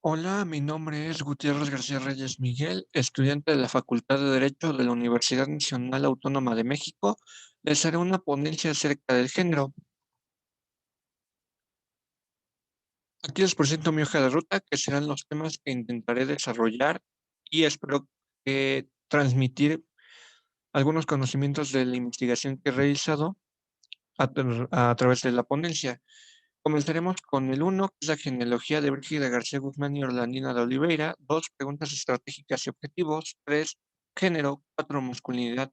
Hola, mi nombre es Gutiérrez García Reyes Miguel, estudiante de la Facultad de Derecho de la Universidad Nacional Autónoma de México. Les haré una ponencia acerca del género. Aquí les presento mi hoja de ruta, que serán los temas que intentaré desarrollar y espero transmitir algunos conocimientos de la investigación que he realizado a través de la ponencia. Comenzaremos con el uno, que es la genealogía de Brígida García Guzmán y Orlandina de Oliveira. 2, preguntas estratégicas y objetivos. 3, género. 4, masculinidad.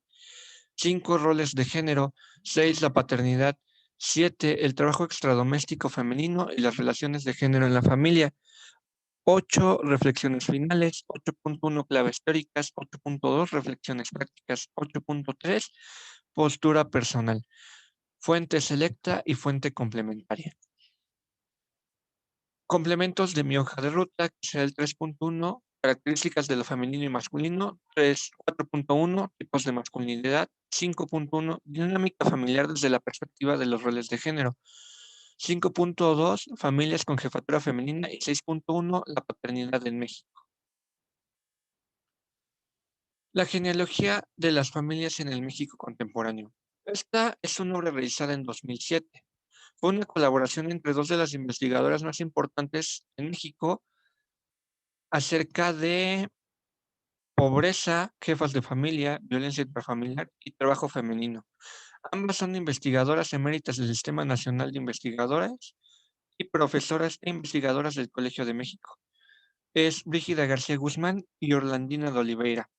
5, roles de género. 6, la paternidad. 7, el trabajo extradoméstico femenino y las relaciones de género en la familia. 8, reflexiones finales. 8.1, claves teóricas. 8.2, reflexiones prácticas. 8.3, postura personal. Fuente selecta y fuente complementaria. Complementos de mi hoja de ruta, que será el 3.1, características de lo femenino y masculino. 4.1, tipos de masculinidad. 5.1, dinámica familiar desde la perspectiva de los roles de género. 5.2, familias con jefatura femenina. Y 6.1, la paternidad en México. La genealogía de las familias en el México contemporáneo. Esta es una obra realizada en 2007. Fue una colaboración entre dos de las investigadoras más importantes en México acerca de pobreza, jefas de familia, violencia intrafamiliar y trabajo femenino. Ambas son investigadoras eméritas del Sistema Nacional de Investigadoras y profesoras e investigadoras del Colegio de México. Es Brígida García Guzmán y Orlandina de Oliveira.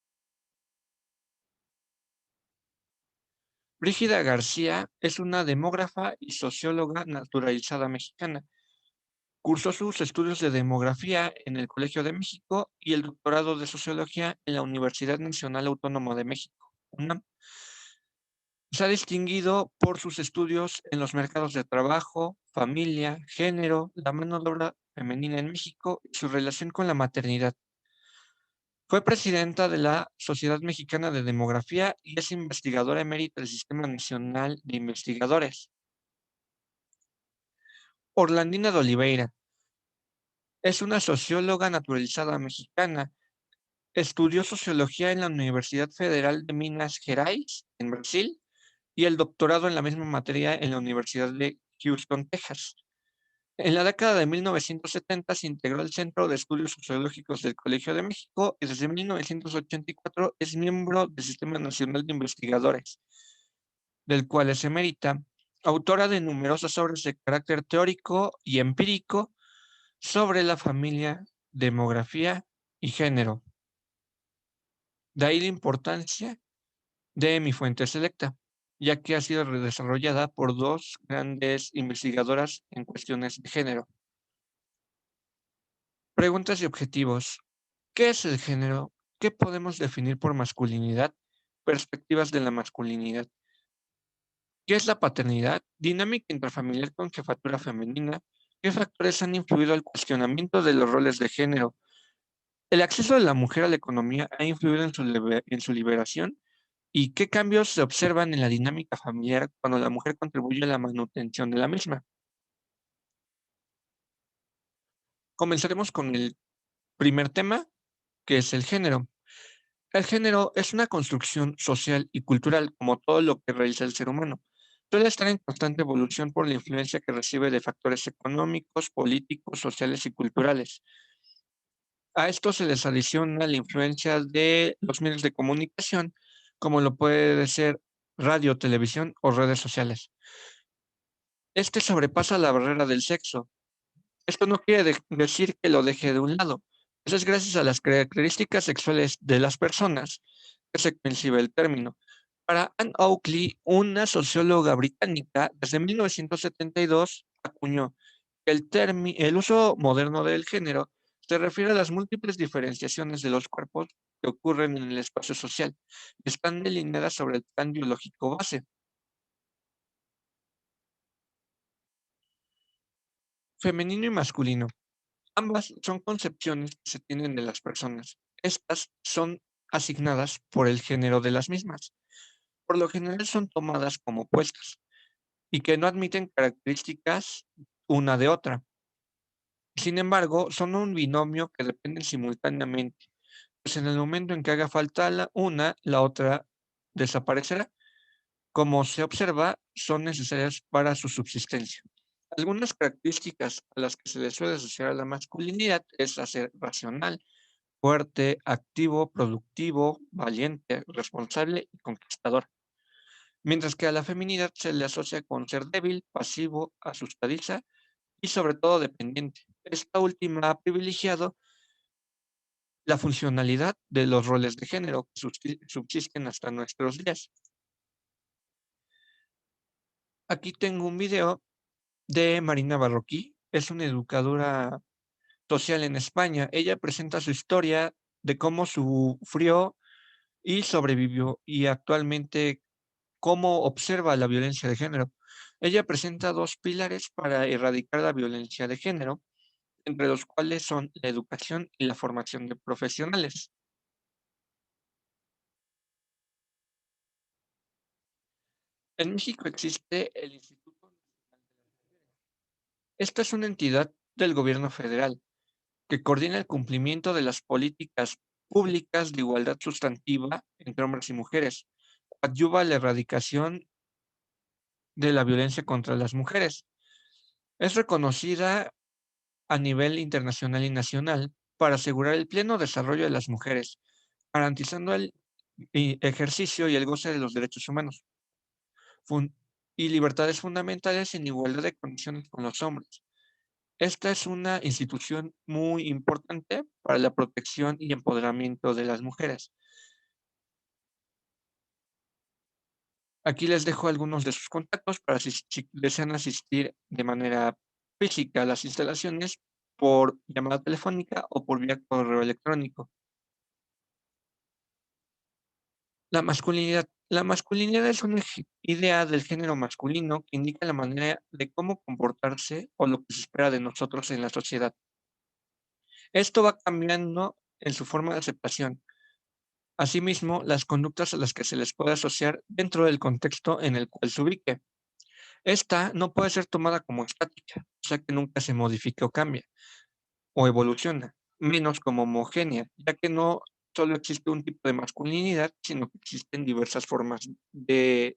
Brígida García es una demógrafa y socióloga naturalizada mexicana. Cursó sus estudios de demografía en el Colegio de México y el doctorado de sociología en la Universidad Nacional Autónoma de México, UNAM. Se ha distinguido por sus estudios en los mercados de trabajo, familia, género, la mano de obra femenina en México y su relación con la maternidad. Fue presidenta de la Sociedad Mexicana de Demografía y es investigadora emérita del Sistema Nacional de Investigadores. Orlandina de Oliveira es una socióloga naturalizada mexicana. Estudió sociología en la Universidad Federal de Minas Gerais, en Brasil, y el doctorado en la misma materia en la Universidad de Houston, Texas. En la década de 1970 se integró al Centro de Estudios Sociológicos del Colegio de México y desde 1984 es miembro del Sistema Nacional de Investigadores, del cual es emérita, autora de numerosas obras de carácter teórico y empírico sobre la familia, demografía y género. De ahí la importancia de mi fuente selecta, ya que ha sido desarrollada por dos grandes investigadoras en cuestiones de género. Preguntas y objetivos. ¿Qué es el género? ¿Qué podemos definir por masculinidad? Perspectivas de la masculinidad. ¿Qué es la paternidad? Dinámica intrafamiliar con jefatura femenina. ¿Qué factores han influido al cuestionamiento de los roles de género? ¿El acceso de la mujer a la economía ha influido en su liberación? ¿Y qué cambios se observan en la dinámica familiar cuando la mujer contribuye a la manutención de la misma? Comenzaremos con el primer tema, que es el género. El género es una construcción social y cultural, como todo lo que realiza el ser humano. Suele estar en constante evolución por la influencia que recibe de factores económicos, políticos, sociales y culturales. A esto se les adiciona la influencia de los medios de comunicación, como lo puede ser radio, televisión o redes sociales. Este sobrepasa la barrera del sexo. Esto no quiere decir que lo deje de un lado. Eso es gracias a las características sexuales de las personas que se concibe el término. Para Anne Oakley, una socióloga británica, desde 1972 acuñó que el uso moderno del género se refiere a las múltiples diferenciaciones de los cuerpos que ocurren en el espacio social y están delineadas sobre el plan biológico base. Femenino y masculino. Ambas son concepciones que se tienen de las personas. Estas son asignadas por el género de las mismas. Por lo general son tomadas como opuestas y que no admiten características una de otra. Sin embargo, son un binomio que dependen simultáneamente, pues en el momento en que haga falta una, la otra desaparecerá. Como se observa, son necesarias para su subsistencia. Algunas características a las que se le suele asociar a la masculinidad es a ser racional, fuerte, activo, productivo, valiente, responsable y conquistador. Mientras que a la feminidad se le asocia con ser débil, pasivo, asustadiza y sobre todo dependiente. Esta última ha privilegiado la funcionalidad de los roles de género que subsisten hasta nuestros días. Aquí tengo un video de Marina Barroquí, es una educadora social en España. Ella presenta su historia de cómo sufrió y sobrevivió y actualmente cómo observa la violencia de género. Ella presenta dos pilares para erradicar la violencia de género, entre los cuales son la educación y la formación de profesionales. En México existe el Instituto Nacional de las Mujeres. Esta es una entidad del gobierno federal que coordina el cumplimiento de las políticas públicas de igualdad sustantiva entre hombres y mujeres, ayuda a la erradicación de la violencia contra las mujeres. Es reconocida a nivel internacional y nacional para asegurar el pleno desarrollo de las mujeres, garantizando el ejercicio y el goce de los derechos humanos fun- y libertades fundamentales en igualdad de condiciones con los hombres. Esta es una institución muy importante para la protección y empoderamiento de las mujeres. Aquí les dejo algunos de sus contactos para si desean asistir de manera física a las instalaciones por llamada telefónica o por vía correo electrónico. La masculinidad. La masculinidad es una idea del género masculino que indica la manera de cómo comportarse o lo que se espera de nosotros en la sociedad. Esto va cambiando en su forma de aceptación. Asimismo, las conductas a las que se les puede asociar dentro del contexto en el cual se ubique. Esta no puede ser tomada como estática, o sea que nunca se modifica o cambia, o evoluciona, menos como homogénea, ya que no solo existe un tipo de masculinidad, sino que existen diversas formas de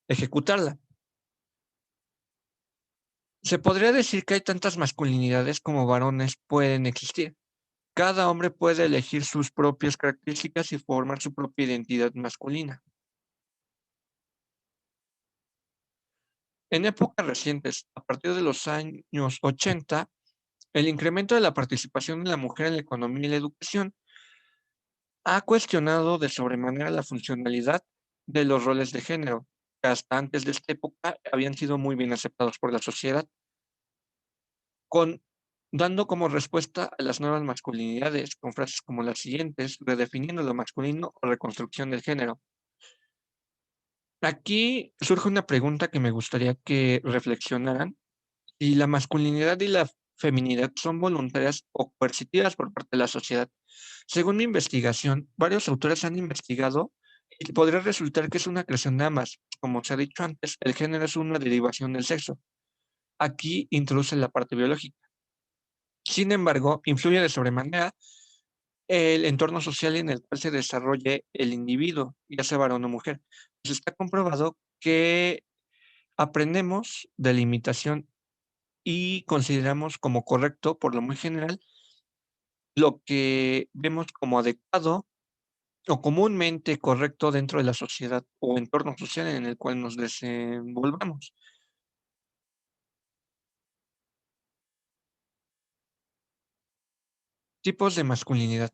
ejecutarla. Se podría decir que hay tantas masculinidades como varones pueden existir. Cada hombre puede elegir sus propias características y formar su propia identidad masculina. En épocas recientes, a partir de los años 80, el incremento de la participación de la mujer en la economía y la educación ha cuestionado de sobremanera la funcionalidad de los roles de género, que hasta antes de esta época habían sido muy bien aceptados por la sociedad, con dando como respuesta a las nuevas masculinidades con frases como las siguientes, redefiniendo lo masculino o reconstrucción del género. Aquí surge una pregunta que me gustaría que reflexionaran. Si la masculinidad y la feminidad son voluntarias o coercitivas por parte de la sociedad. Según mi investigación, varios autores han investigado y podría resultar que es una creación de ambas. Como se ha dicho antes, el género es una derivación del sexo. Aquí introduce la parte biológica. Sin embargo, influye de sobremanera el entorno social en el cual se desarrolle el individuo, ya sea varón o mujer. Pues está comprobado que aprendemos de la imitación y consideramos como correcto, por lo muy general, lo que vemos como adecuado o comúnmente correcto dentro de la sociedad o entorno social en el cual nos desenvolvamos. Tipos de masculinidad.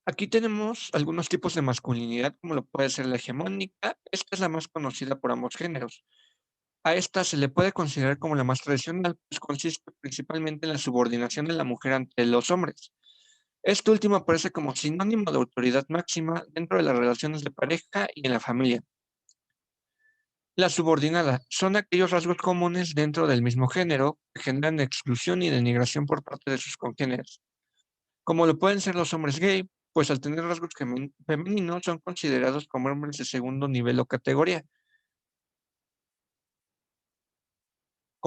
Aquí tenemos algunos tipos de masculinidad, como lo puede ser la hegemónica. Esta es la más conocida por ambos géneros. A esta se le puede considerar como la más tradicional, pues consiste principalmente en la subordinación de la mujer ante los hombres. Este último aparece como sinónimo de autoridad máxima dentro de las relaciones de pareja y en la familia. La subordinada son aquellos rasgos comunes dentro del mismo género que generan exclusión y denigración por parte de sus congéneres, como lo pueden ser los hombres gay, pues al tener rasgos femeninos son considerados como hombres de segundo nivel o categoría,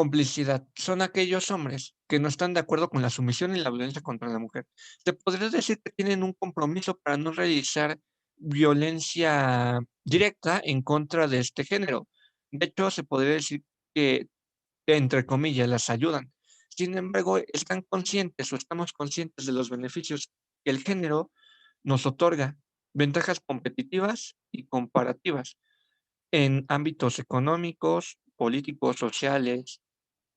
Complicidad. Son aquellos hombres que no están de acuerdo con la sumisión y la violencia contra la mujer. Se podría decir que tienen un compromiso para no realizar violencia directa en contra de este género. De hecho, se podría decir que, entre comillas, las ayudan. Sin embargo, están conscientes o estamos conscientes de los beneficios que el género nos otorga, ventajas competitivas y comparativas en ámbitos económicos, políticos, sociales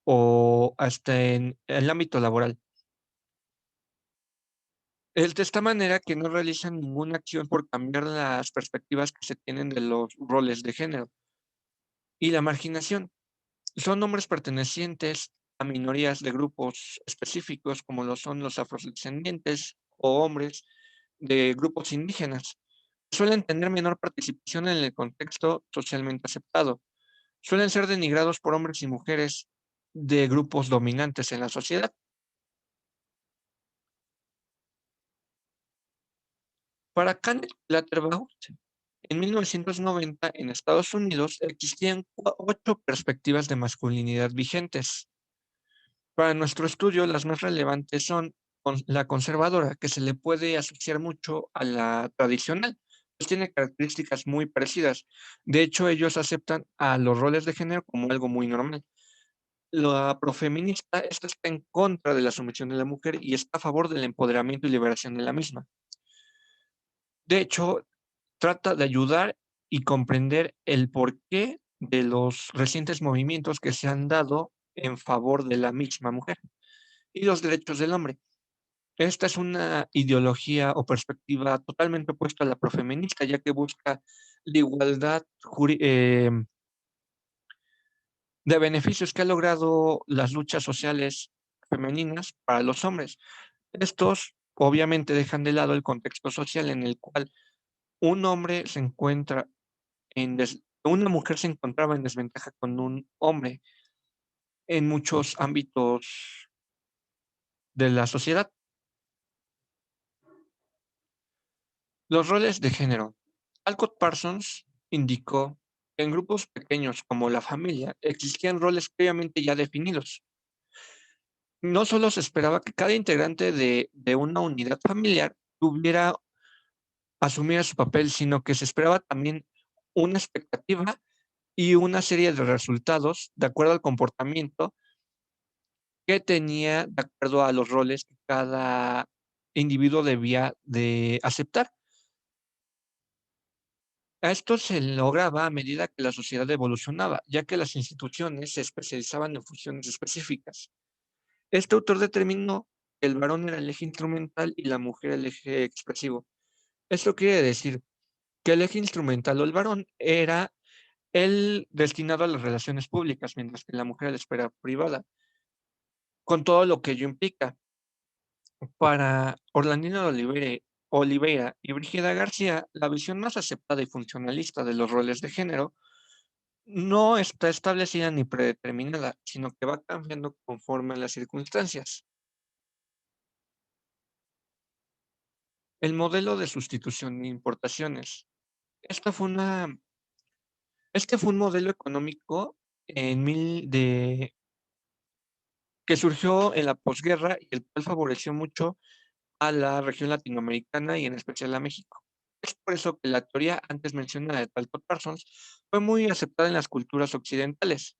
o hasta en el ámbito laboral. Es de esta manera que no realizan ninguna acción por cambiar las perspectivas que se tienen de los roles de género. Y la marginación. Son hombres pertenecientes a minorías de grupos específicos, como lo son los afrodescendientes o hombres de grupos indígenas. Suelen tener menor participación en el contexto socialmente aceptado. Suelen ser denigrados por hombres y mujeres de grupos dominantes en la sociedad. Para Kenneth Platterbaut, en 1990 en Estados Unidos existían 8 perspectivas de masculinidad vigentes. Para nuestro estudio, las más relevantes son la conservadora, que se le puede asociar mucho a la tradicional, pues tiene características muy parecidas. De hecho, ellos aceptan a los roles de género como algo muy normal. La profeminista, esta está en contra de la sumisión de la mujer y está a favor del empoderamiento y liberación de la misma. De hecho, trata de ayudar y comprender el porqué de los recientes movimientos que se han dado en favor de la misma mujer y los derechos del hombre. Esta es una ideología o perspectiva totalmente opuesta a la profeminista, ya que busca la igualdad de beneficios que ha logrado las luchas sociales femeninas para los hombres. Estos obviamente dejan de lado el contexto social en el cual un hombre se encuentra una mujer se encontraba en desventaja con un hombre en muchos ámbitos de la sociedad. Los roles de género. Alcott Parsons indicó que en grupos pequeños como la familia existían roles previamente ya definidos. No solo se esperaba que cada integrante de una unidad familiar tuviera asumiera su papel, sino que se esperaba también una expectativa y una serie de resultados de acuerdo al comportamiento que tenía de acuerdo a los roles que cada individuo debía de aceptar. A esto se lograba a medida que la sociedad evolucionaba, ya que las instituciones se especializaban en funciones específicas. Este autor determinó que el varón era el eje instrumental y la mujer el eje expresivo. Esto quiere decir que el eje instrumental o el varón era el destinado a las relaciones públicas, mientras que la mujer a la esfera privada, con todo lo que ello implica. Para Orlandino de Oliveira y Brígida García, la visión más aceptada y funcionalista de los roles de género no está establecida ni predeterminada, sino que va cambiando conforme a las circunstancias. El modelo de sustitución de importaciones. Esta fue una, este fue un modelo económico en mil de, que surgió en la posguerra y el cual favoreció mucho a la región latinoamericana y en especial a México. Es por eso que la teoría antes mencionada de Talcott Parsons fue muy aceptada en las culturas occidentales,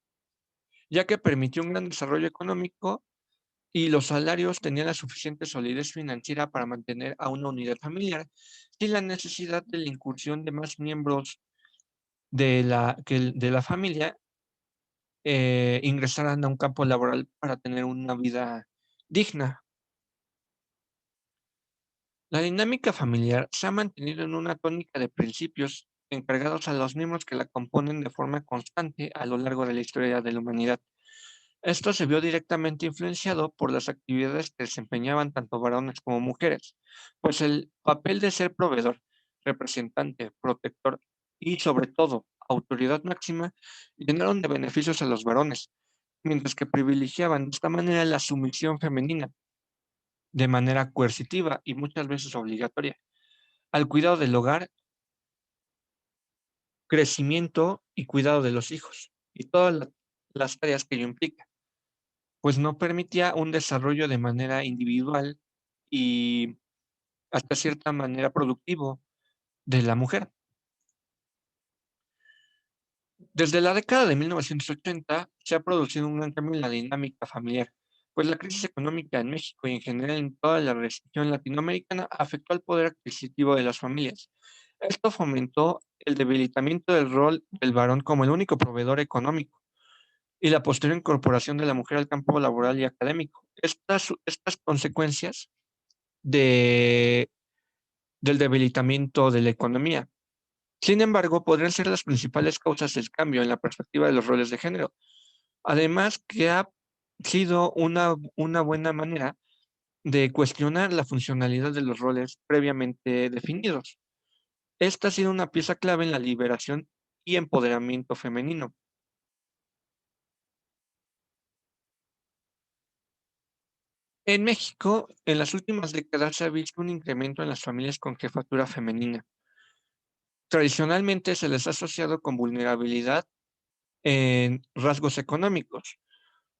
ya que permitió un gran desarrollo económico y los salarios tenían la suficiente solidez financiera para mantener a una unidad familiar sin la necesidad de la incursión de más miembros de la familia ingresaran a un campo laboral para tener una vida digna. La dinámica familiar se ha mantenido en una tónica de principios encargados a los miembros que la componen de forma constante a lo largo de la historia de la humanidad. Esto se vio directamente influenciado por las actividades que desempeñaban tanto varones como mujeres, pues el papel de ser proveedor, representante, protector y, sobre todo, autoridad máxima, llenaron de beneficios a los varones, mientras que privilegiaban de esta manera la sumisión femenina de manera coercitiva y muchas veces obligatoria, al cuidado del hogar, crecimiento y cuidado de los hijos, y todas las tareas que ello implica. pues no permitía un desarrollo de manera individual y hasta cierta manera productivo de la mujer. Desde la década de 1980 se ha producido un gran cambio en la dinámica familiar, pues la crisis económica en México y en general en toda la región latinoamericana afectó al poder adquisitivo de las familias. Esto fomentó el debilitamiento del rol del varón como el único proveedor económico y la posterior incorporación de la mujer al campo laboral y académico. Estas consecuencias de, del debilitamiento de la economía. Sin embargo, podrían ser las principales causas del cambio en la perspectiva de los roles de género. Además, que ha sido una buena manera de cuestionar la funcionalidad de los roles previamente definidos. Esta ha sido una pieza clave en la liberación y empoderamiento femenino. En México, en las últimas décadas se ha visto un incremento en las familias con jefatura femenina. Tradicionalmente se les ha asociado con vulnerabilidad en rasgos económicos,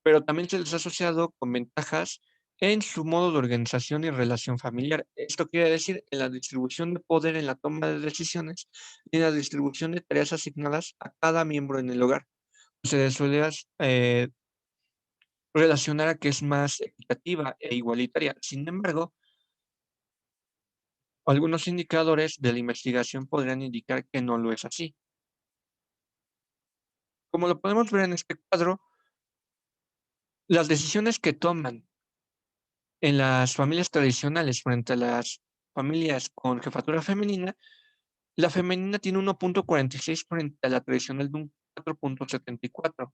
pero también se les ha asociado con ventajas en su modo de organización y relación familiar. Esto quiere decir en la distribución de poder en la toma de decisiones y en la distribución de tareas asignadas a cada miembro en el hogar. Se les suele relacionar a que es más equitativa e igualitaria. Sin embargo, algunos indicadores de la investigación podrían indicar que no lo es así. Como lo podemos ver en este cuadro, las decisiones que toman en las familias tradicionales frente a las familias con jefatura femenina, la femenina tiene 1.46 frente a la tradicional de un 4.74.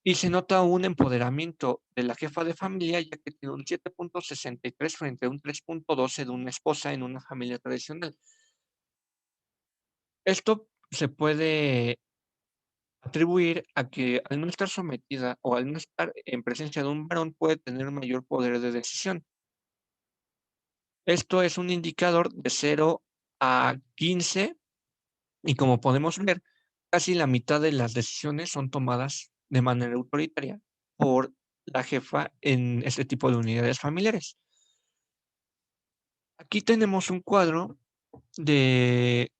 Y se nota un empoderamiento de la jefa de familia, ya que tiene un 7.63 frente a un 3.12 de una esposa en una familia tradicional. Esto se puede atribuir a que al no estar sometida o al no estar en presencia de un varón puede tener mayor poder de decisión. Esto es un indicador de 0 a 15 y como podemos ver, casi la mitad de las decisiones son tomadas de manera autoritaria por la jefa en este tipo de unidades familiares. Aquí tenemos un cuadro de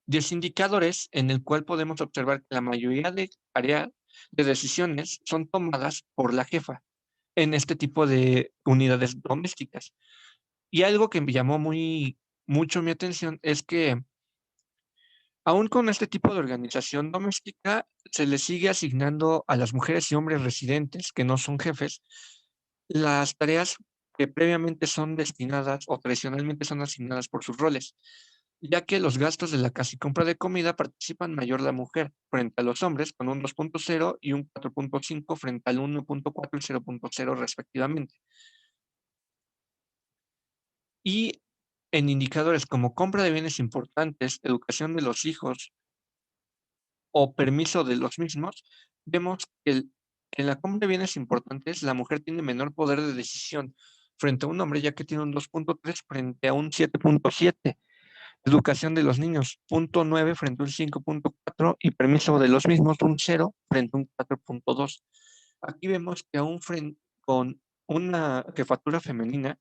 10 indicadores en el cual podemos observar que la mayoría de tareas, de decisiones, son tomadas por la jefa en este tipo de unidades domésticas. Y algo que me llamó mucho mi atención es que aún con este tipo de organización doméstica, se le sigue asignando a las mujeres y hombres residentes, que no son jefes, las tareas que previamente son destinadas o tradicionalmente son asignadas por sus roles, ya que los gastos de la casa y compra de comida participan mayor la mujer frente a los hombres, con un 2.0 y un 4.5 frente al 1.4 y 0.0 respectivamente. Y en indicadores como compra de bienes importantes, educación de los hijos, o permiso de los mismos, vemos que en la compra de bienes importantes, la mujer tiene menor poder de decisión frente a un hombre, ya que tiene un 2.3 frente a un 7.7. Educación de los niños, 0.9 frente a un 5.4 y permiso de los mismos, un 0 frente a un 4.2. Aquí vemos que aún con una jefatura femenina,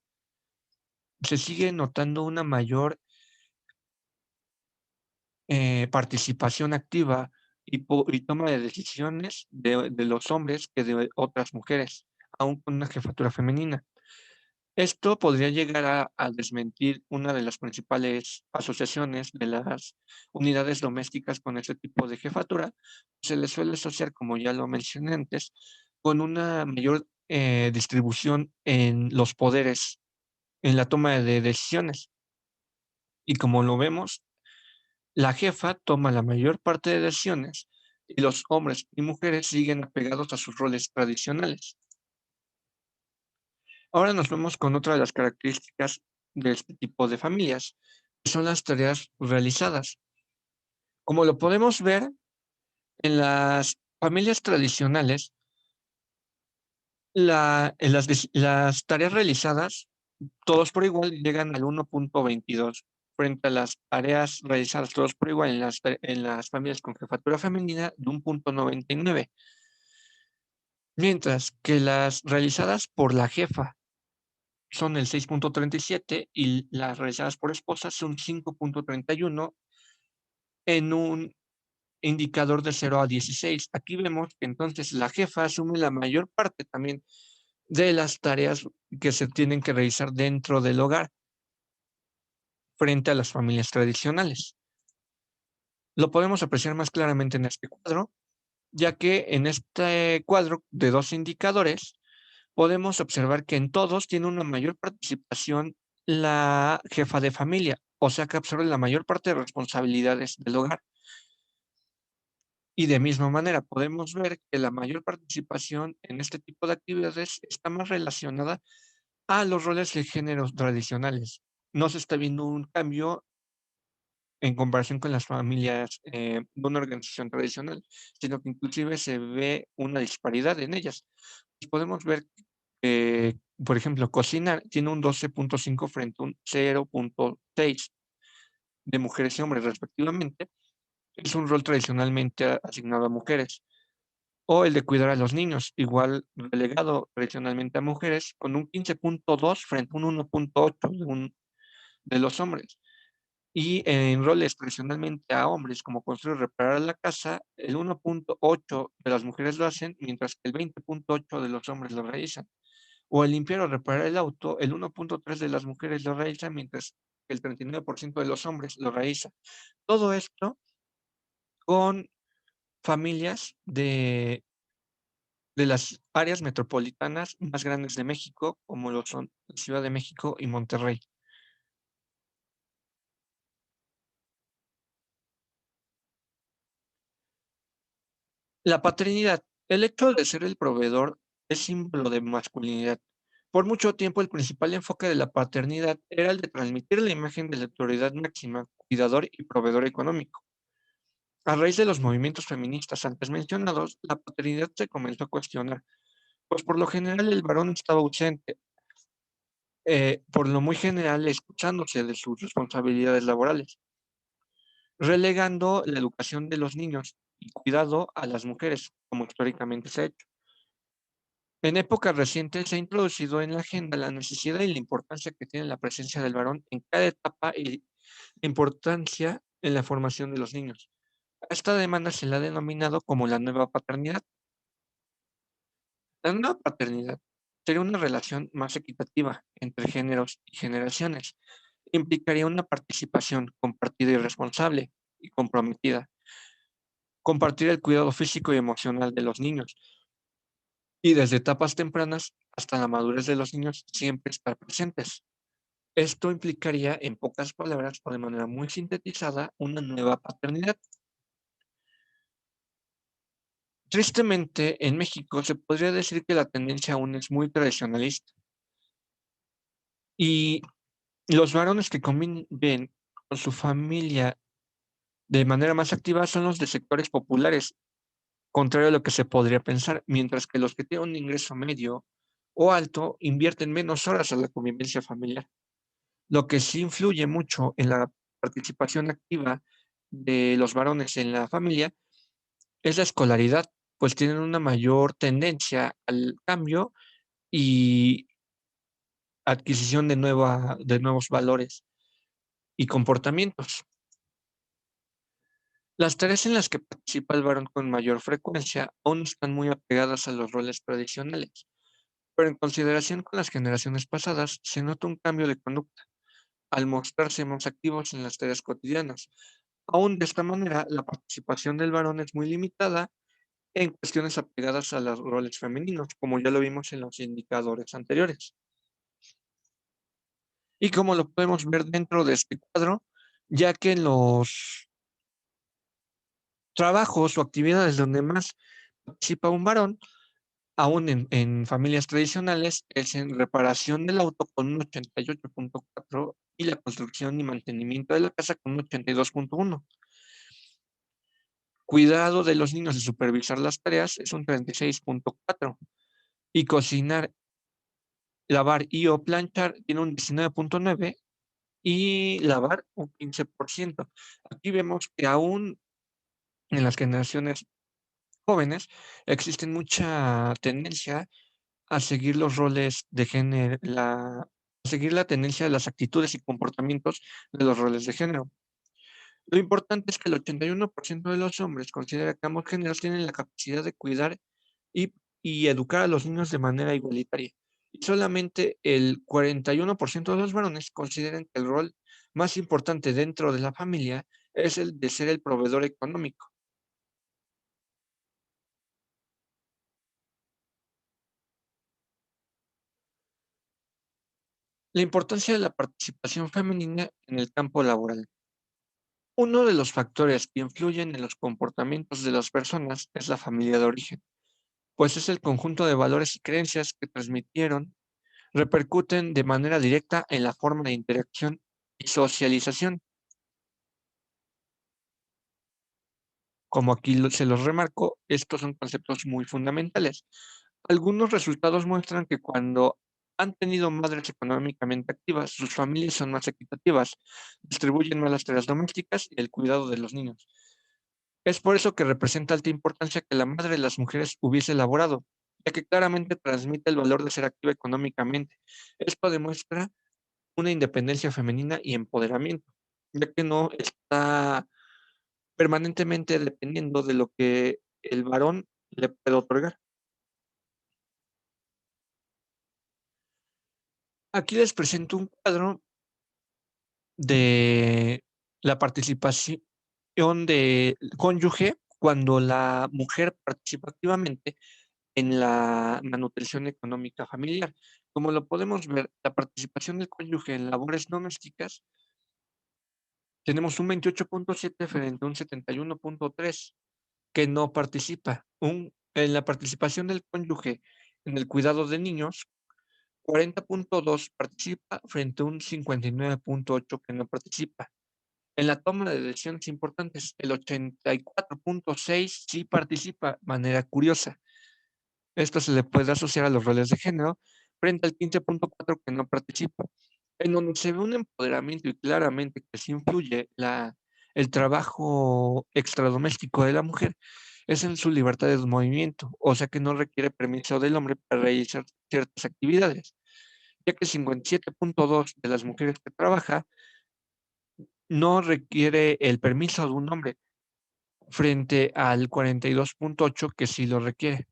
se sigue notando una mayor participación activa y toma de decisiones de los hombres que de otras mujeres, aún con una jefatura femenina. Esto podría llegar a desmentir una de las principales asociaciones de las unidades domésticas con este tipo de jefatura. Se les suele asociar, como ya lo mencioné antes, con una mayor distribución en los poderes, en la toma de decisiones. Y como lo vemos, la jefa toma la mayor parte de decisiones y los hombres y mujeres siguen apegados a sus roles tradicionales. Ahora nos vemos con otra de las características de este tipo de familias, que son las tareas realizadas. Como lo podemos ver en las familias tradicionales, las tareas realizadas, todos por igual, llegan al 1.22, frente a las tareas realizadas todos por igual en las familias con jefatura femenina de un 1.99. mientras que las realizadas por la jefa son el 6,37 y las realizadas por esposas son 5,31 en un indicador de 0 a 16. Aquí vemos que entonces la jefa asume la mayor parte también de las tareas que se tienen que realizar dentro del hogar frente a las familias tradicionales. Lo podemos apreciar más claramente en este cuadro, ya que en este cuadro de dos indicadores podemos observar que en todos tiene una mayor participación la jefa de familia, o sea que absorbe la mayor parte de responsabilidades del hogar. Y de misma manera podemos ver que la mayor participación en este tipo de actividades está más relacionada a los roles de géneros tradicionales. No se está viendo un cambio en comparación con las familias de una organización tradicional, sino que inclusive se ve una disparidad en ellas. Y podemos ver que, por ejemplo, cocinar tiene un 12,5 frente a un 0,6 de mujeres y hombres respectivamente. Es un rol tradicionalmente asignado a mujeres. O el de cuidar a los niños, igual relegado tradicionalmente a mujeres, con un 15,2 frente a un 1,8 de los hombres. Y en roles tradicionalmente a hombres, como construir y reparar la casa, el 1,8 de las mujeres lo hacen, mientras que el 20,8 de los hombres lo realizan. O el limpiar o reparar el auto, el 1,3 de las mujeres lo realizan, mientras que el 39% de los hombres lo realiza. Todo esto con familias de las áreas metropolitanas más grandes de México, como lo son Ciudad de México y Monterrey. La paternidad. El hecho de ser el proveedor es símbolo de masculinidad. Por mucho tiempo, el principal enfoque de la paternidad era el de transmitir la imagen de la autoridad máxima, cuidador y proveedor económico. A raíz de los movimientos feministas antes mencionados, la paternidad se comenzó a cuestionar, pues por lo general el varón estaba ausente, por lo muy general escuchándose de sus responsabilidades laborales, relegando la educación de los niños y cuidado a las mujeres, como históricamente se ha hecho. En épocas recientes se ha introducido en la agenda la necesidad y la importancia que tiene la presencia del varón en cada etapa y la importancia en la formación de los niños. A esta demanda se la ha denominado como la nueva paternidad. La nueva paternidad sería una relación más equitativa entre géneros y generaciones. Implicaría una participación compartida y responsable y comprometida. Compartir el cuidado físico y emocional de los niños. Y desde etapas tempranas hasta la madurez de los niños siempre estar presentes. Esto implicaría, en pocas palabras o de manera muy sintetizada, una nueva paternidad. Tristemente, en México se podría decir que la tendencia aún es muy tradicionalista y los varones que conviven con su familia de manera más activa son los de sectores populares, contrario a lo que se podría pensar, mientras que los que tienen un ingreso medio o alto invierten menos horas a la convivencia familiar. Lo que sí influye mucho en la participación activa de los varones en la familia es la escolaridad, pues tienen una mayor tendencia al cambio y adquisición de nuevos valores y comportamientos. Las tareas en las que participa el varón con mayor frecuencia aún están muy apegadas a los roles tradicionales, pero en consideración con las generaciones pasadas se nota un cambio de conducta al mostrarse más activos en las tareas cotidianas. Aún de esta manera, la participación del varón es muy limitada en cuestiones apegadas a los roles femeninos, como ya lo vimos en los indicadores anteriores. Y como lo podemos ver dentro de este cuadro, ya que en los trabajos o actividades donde más participa un varón, aún en familias tradicionales, es en reparación del auto con un 88,4 y la construcción y mantenimiento de la casa con un 82,1. Cuidado de los niños y supervisar las tareas es un 36,4. Y cocinar, lavar y o planchar tiene un 19,9 y lavar un 15%. Aquí vemos que aún en las generaciones jóvenes existen mucha tendencia a seguir los roles de género, a seguir la tendencia de las actitudes y comportamientos de los roles de género. Lo importante es que el 81% de los hombres considera que ambos géneros tienen la capacidad de cuidar y, y educar a los niños de manera igualitaria. Y solamente el 41% de los varones consideran que el rol más importante dentro de la familia es el de ser el proveedor económico. La importancia de la participación femenina en el campo laboral. Uno de los factores que influyen en los comportamientos de las personas es la familia de origen, pues es el conjunto de valores y creencias que transmitieron, repercuten de manera directa en la forma de interacción y socialización. Como aquí se los remarco, estos son conceptos muy fundamentales. Algunos resultados muestran que cuando han tenido madres económicamente activas, sus familias son más equitativas, distribuyen más las tareas domésticas y el cuidado de los niños. Es por eso que representa alta importancia que la madre de las mujeres hubiese elaborado, ya que claramente transmite el valor de ser activa económicamente. Esto demuestra una independencia femenina y empoderamiento, ya que no está permanentemente dependiendo de lo que el varón le puede otorgar. Aquí les presento un cuadro de la participación del cónyuge cuando la mujer participa activamente en la manutención económica familiar. Como lo podemos ver, la participación del cónyuge en labores domésticas, tenemos un 28.7 frente a un 71.3 que no participa. En la participación del cónyuge en el cuidado de niños, 40.2 participa frente a un 59.8 que no participa. En la toma de decisiones importantes, el 84.6 sí participa, manera curiosa. Esto se le puede asociar a los roles de género, frente al 15.4 que no participa. En donde se ve un empoderamiento y claramente que sí influye el trabajo extradoméstico de la mujer, es en su libertad de movimiento, o sea que no requiere permiso del hombre para realizar ciertas actividades, ya que el 57.2 de las mujeres que trabaja no requiere el permiso de un hombre, frente al 42.8 que sí lo requiere.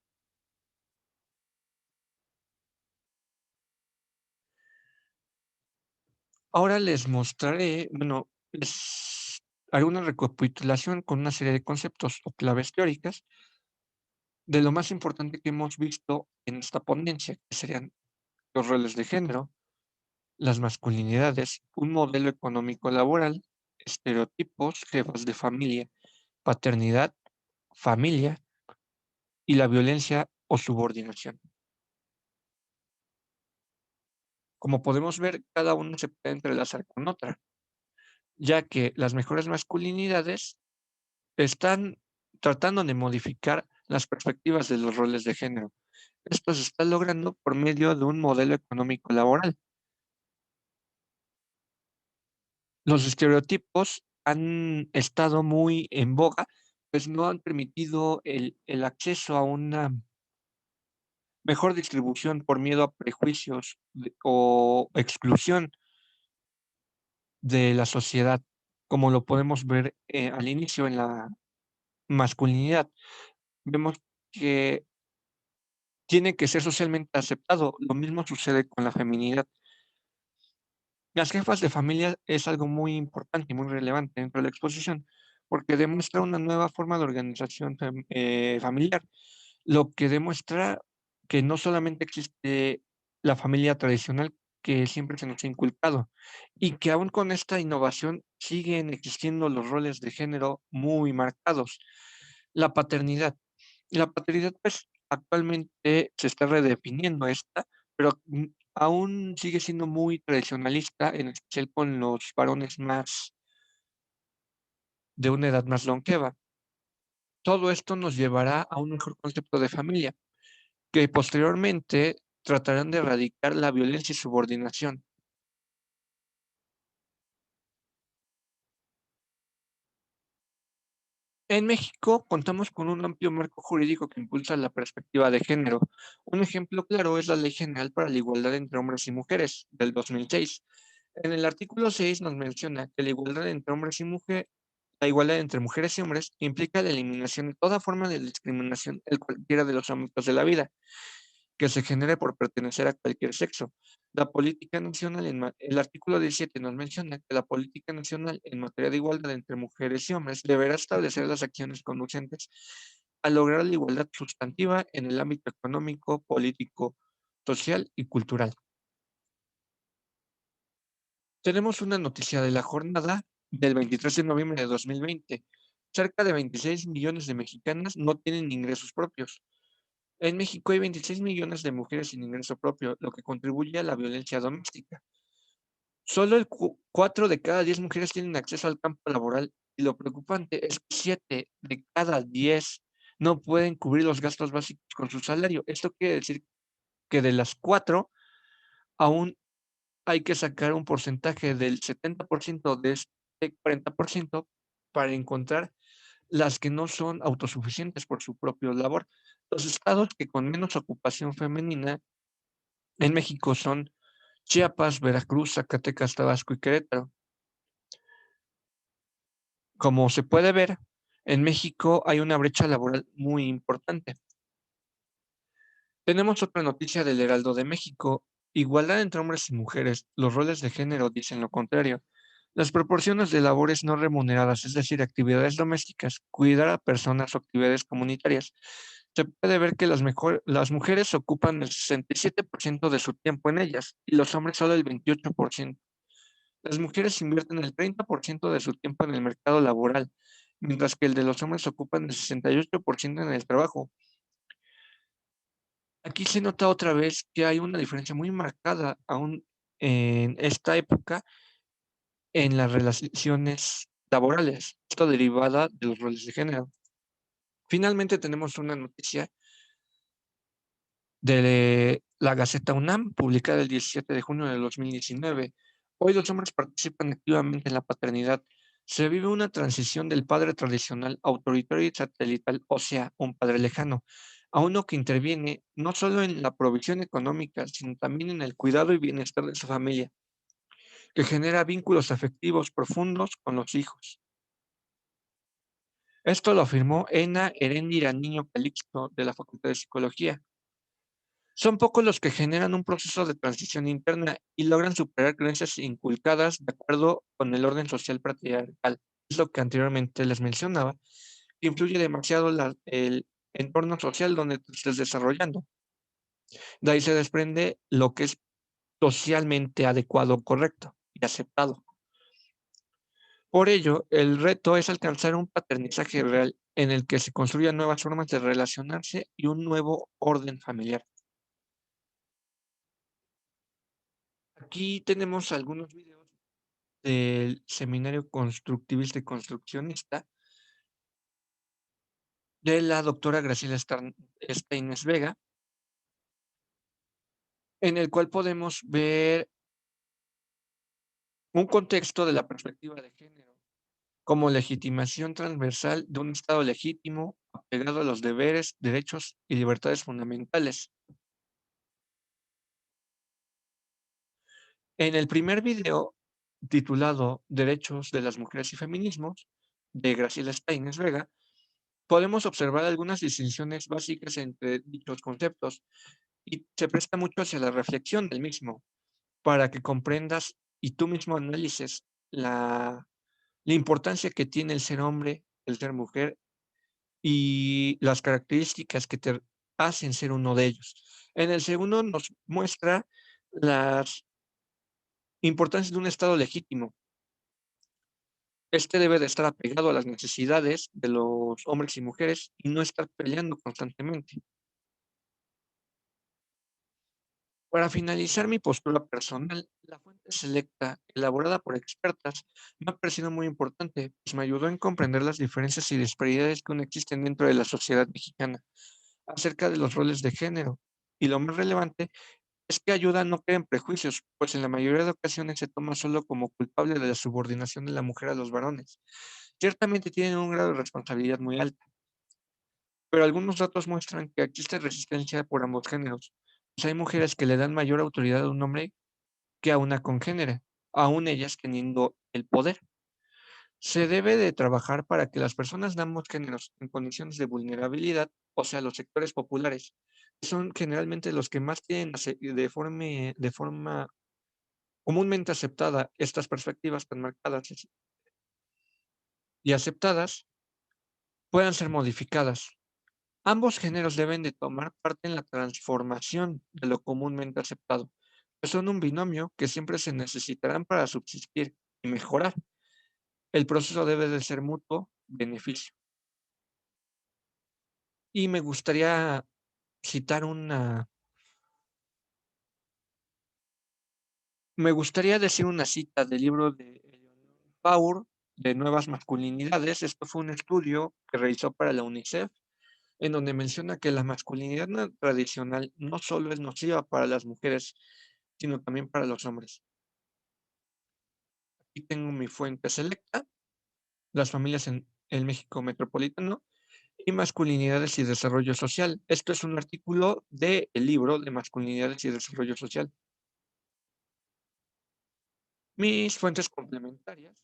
Ahora les mostraré, bueno, les haré una recapitulación con una serie de conceptos o claves teóricas de lo más importante que hemos visto en esta ponencia, que serían los roles de género, las masculinidades, un modelo económico laboral, estereotipos, jefas de familia, paternidad, familia y la violencia o subordinación. Como podemos ver, cada uno se puede entrelazar con otra, ya que las mejores masculinidades están tratando de modificar las perspectivas de los roles de género. Esto se está logrando por medio de un modelo económico laboral. Los estereotipos han estado muy en boga, pues no han permitido el acceso a una mejor distribución por miedo a prejuicios o exclusión de la sociedad, como lo podemos ver al inicio en la masculinidad. Vemos que tiene que ser socialmente aceptado. Lo mismo sucede con la feminidad. Las jefas de familia es algo muy importante y muy relevante dentro de la exposición, porque demuestra una nueva forma de organización familiar, lo que demuestra que no solamente existe la familia tradicional que siempre se nos ha inculcado, y que aún con esta innovación siguen existiendo los roles de género muy marcados. La paternidad. La paternidad, pues, actualmente se está redefiniendo esta, pero, aún sigue siendo muy tradicionalista, en especial con los varones más de una edad más longeva. Todo esto nos llevará a un mejor concepto de familia, que posteriormente tratarán de erradicar la violencia y subordinación. En México contamos con un amplio marco jurídico que impulsa la perspectiva de género. Un ejemplo claro es la Ley General para la Igualdad entre Hombres y Mujeres del 2006. En el artículo 6 nos menciona que la igualdad entre hombres y mujeres, la igualdad entre mujeres y hombres implica la eliminación de toda forma de discriminación en cualquiera de los ámbitos de la vida que se genere por pertenecer a cualquier sexo. La política nacional, el artículo 17 nos menciona que la política nacional en materia de igualdad entre mujeres y hombres deberá establecer las acciones conducentes a lograr la igualdad sustantiva en el ámbito económico, político, social y cultural. Tenemos una noticia de la jornada del 23 de noviembre de 2020. Cerca de 26 millones de mexicanas no tienen ingresos propios. En México hay 26 millones de mujeres sin ingreso propio, lo que contribuye a la violencia doméstica. Solo 4 de cada 10 mujeres tienen acceso al campo laboral y lo preocupante es que 7 de cada 10 no pueden cubrir los gastos básicos con su salario. Esto quiere decir que de las 4 aún hay que sacar un porcentaje del 70% de este 40% para encontrar las que no son autosuficientes por su propio labor. Los estados que con menos ocupación femenina en México son Chiapas, Veracruz, Zacatecas, Tabasco y Querétaro. Como se puede ver, en México hay una brecha laboral muy importante. Tenemos otra noticia del Heraldo de México. Igualdad entre hombres y mujeres. Los roles de género dicen lo contrario. Las proporciones de labores no remuneradas, es decir, actividades domésticas, cuidar a personas o actividades comunitarias. Se puede ver que las mujeres ocupan el 67% de su tiempo en ellas y los hombres solo el 28%. Las mujeres invierten el 30% de su tiempo en el mercado laboral, mientras que el de los hombres ocupan el 68% en el trabajo. Aquí se nota otra vez que hay una diferencia muy marcada aún en esta época en las relaciones laborales, esto derivada de los roles de género. Finalmente tenemos una noticia de la Gaceta UNAM, publicada el 17 de junio de 2019. Hoy los hombres participan activamente en la paternidad. Se vive una transición del padre tradicional, autoritario y satelital, o sea, un padre lejano, a uno que interviene no solo en la provisión económica, sino también en el cuidado y bienestar de su familia, que genera vínculos afectivos profundos con los hijos. Esto lo afirmó Ena Heréndira Niño Calixto de la Facultad de Psicología. Son pocos los que generan un proceso de transición interna y logran superar creencias inculcadas de acuerdo con el orden social patriarcal. Es lo que anteriormente les mencionaba, que influye demasiado el entorno social donde te estés desarrollando. De ahí se desprende lo que es socialmente adecuado, correcto y aceptado. Por ello, el reto es alcanzar un paternizaje real en el que se construyan nuevas formas de relacionarse y un nuevo orden familiar. Aquí tenemos algunos videos del seminario constructivista y construccionista de la doctora Graciela Steines Vega, en el cual podemos ver un contexto de la perspectiva de género como legitimación transversal de un Estado legítimo, apegado a los deberes, derechos y libertades fundamentales. En el primer video, titulado Derechos de las Mujeres y Feminismos, de Graciela Steines Vega, podemos observar algunas distinciones básicas entre dichos conceptos y se presta mucho hacia la reflexión del mismo, para que comprendas y tú mismo analices la importancia que tiene el ser hombre, el ser mujer y las características que te hacen ser uno de ellos. En el segundo nos muestra las importancias de un Estado legítimo. Este debe de estar apegado a las necesidades de los hombres y mujeres y no estar peleando constantemente. Para finalizar mi postura personal, la fuente selecta, elaborada por expertas, me ha parecido muy importante, pues me ayudó en comprender las diferencias y disparidades que aún existen dentro de la sociedad mexicana acerca de los roles de género. Y lo más relevante es que ayuda a no caer en prejuicios, pues en la mayoría de ocasiones se toma solo como culpable de la subordinación de la mujer a los varones. Ciertamente tienen un grado de responsabilidad muy alto, pero algunos datos muestran que existe resistencia por ambos géneros. Pues hay mujeres que le dan mayor autoridad a un hombre que a una congénere, aún ellas teniendo el poder. Se debe de trabajar para que las personas de ambos géneros en condiciones de vulnerabilidad, o sea, los sectores populares, son generalmente los que más tienen de forma comúnmente aceptada estas perspectivas tan marcadas y aceptadas, puedan ser modificadas. Ambos géneros deben de tomar parte en la transformación de lo comúnmente aceptado, pues son un binomio que siempre se necesitarán para subsistir y mejorar. El proceso debe de ser mutuo beneficio. Y me gustaría citar me gustaría decir una cita del libro de Eleanor Paur, de Nuevas Masculinidades. Esto fue un estudio que realizó para la UNICEF, en donde menciona que la masculinidad tradicional no solo es nociva para las mujeres, sino también para los hombres. Aquí tengo mi fuente selecta, las familias en el México metropolitano y masculinidades y desarrollo social. Esto es un artículo del libro de masculinidades y desarrollo social. Mis fuentes complementarias.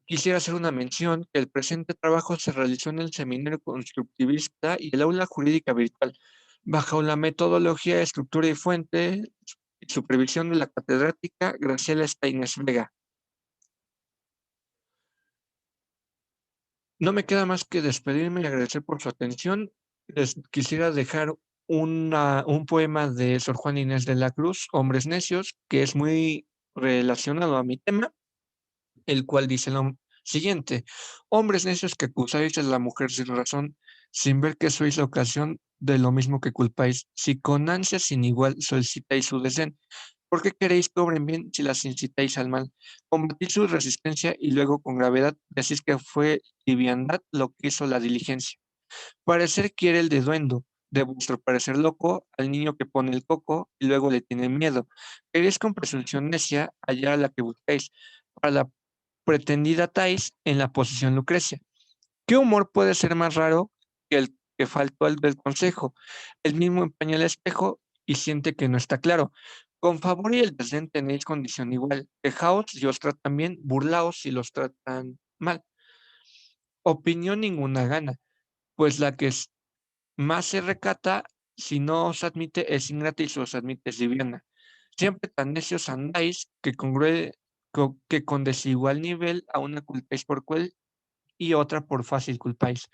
Quisiera hacer una mención que el presente trabajo se realizó en el Seminario Constructivista y el Aula Jurídica Virtual, bajo la metodología Estructura y Fuente y supervisión de la catedrática Graciela Steines Vega. No me queda más que despedirme y agradecer por su atención. Les quisiera dejar un poema de Sor Juana Inés de la Cruz, Hombres Necios, que es muy relacionado a mi tema, el cual dice lo siguiente: hombres necios que acusáis a la mujer sin razón, sin ver que sois la ocasión de lo mismo que culpáis, si con ansia sin igual solicitáis su desdén, ¿por qué queréis que obren bien si las incitáis al mal? Combatid su resistencia y luego con gravedad decís que fue liviandad lo que hizo la diligencia. Parecer quiere el deduendo, de vuestro parecer loco, al niño que pone el coco y luego le tiene miedo. Queréis con presunción necia hallar a la que buscáis, para la pretendida Thais en la posición Lucrecia. ¿Qué humor puede ser más raro que el que faltó al del consejo? El mismo empaña el espejo y siente que no está claro. Con favor y el desdén tenéis condición igual. Quejaos si os tratan bien, burlaos si los tratan mal. Opinión ninguna gana, pues la que más se recata, si no os admite, es ingrata y si os admite es liviana. Siempre tan necios andáis que con desigual nivel a una culpáis por cruel y otra por fácil culpáis.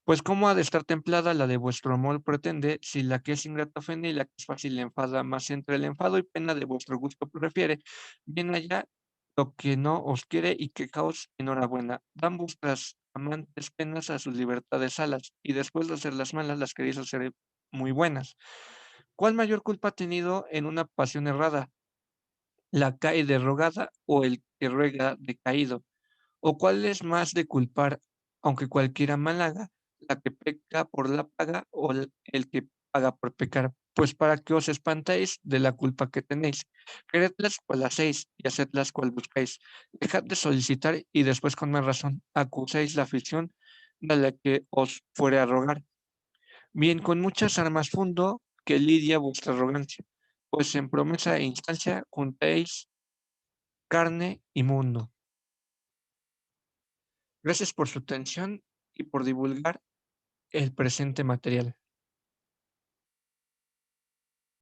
Pues cómo ha de estar templada la de vuestro amor pretende, si la que es ingrata ofende y la que es fácil le enfada, más entre el enfado y pena de vuestro gusto prefiere. Bien allá lo que no os quiere y quejaos enhorabuena. Dan vuestras amantes penas a sus libertades alas, y después de hacer las malas las queréis hacer muy buenas. ¿Cuál mayor culpa ha tenido en una pasión errada? ¿La cae de rogada o el que ruega decaído? ¿O cuál es más de culpar, aunque cualquiera mal haga, la que peca por la paga o el que paga por pecar? Pues para qué os espantáis de la culpa que tenéis. Queredlas cual hacéis y hacedlas cual buscáis. Dejad de solicitar y después con más razón acusáis la afición de la que os fuere a rogar. Bien, con muchas armas fundo que lidia vuestra arrogancia, pues en promesa e instancia juntáis carne y mundo. Gracias por su atención y por divulgar el presente material.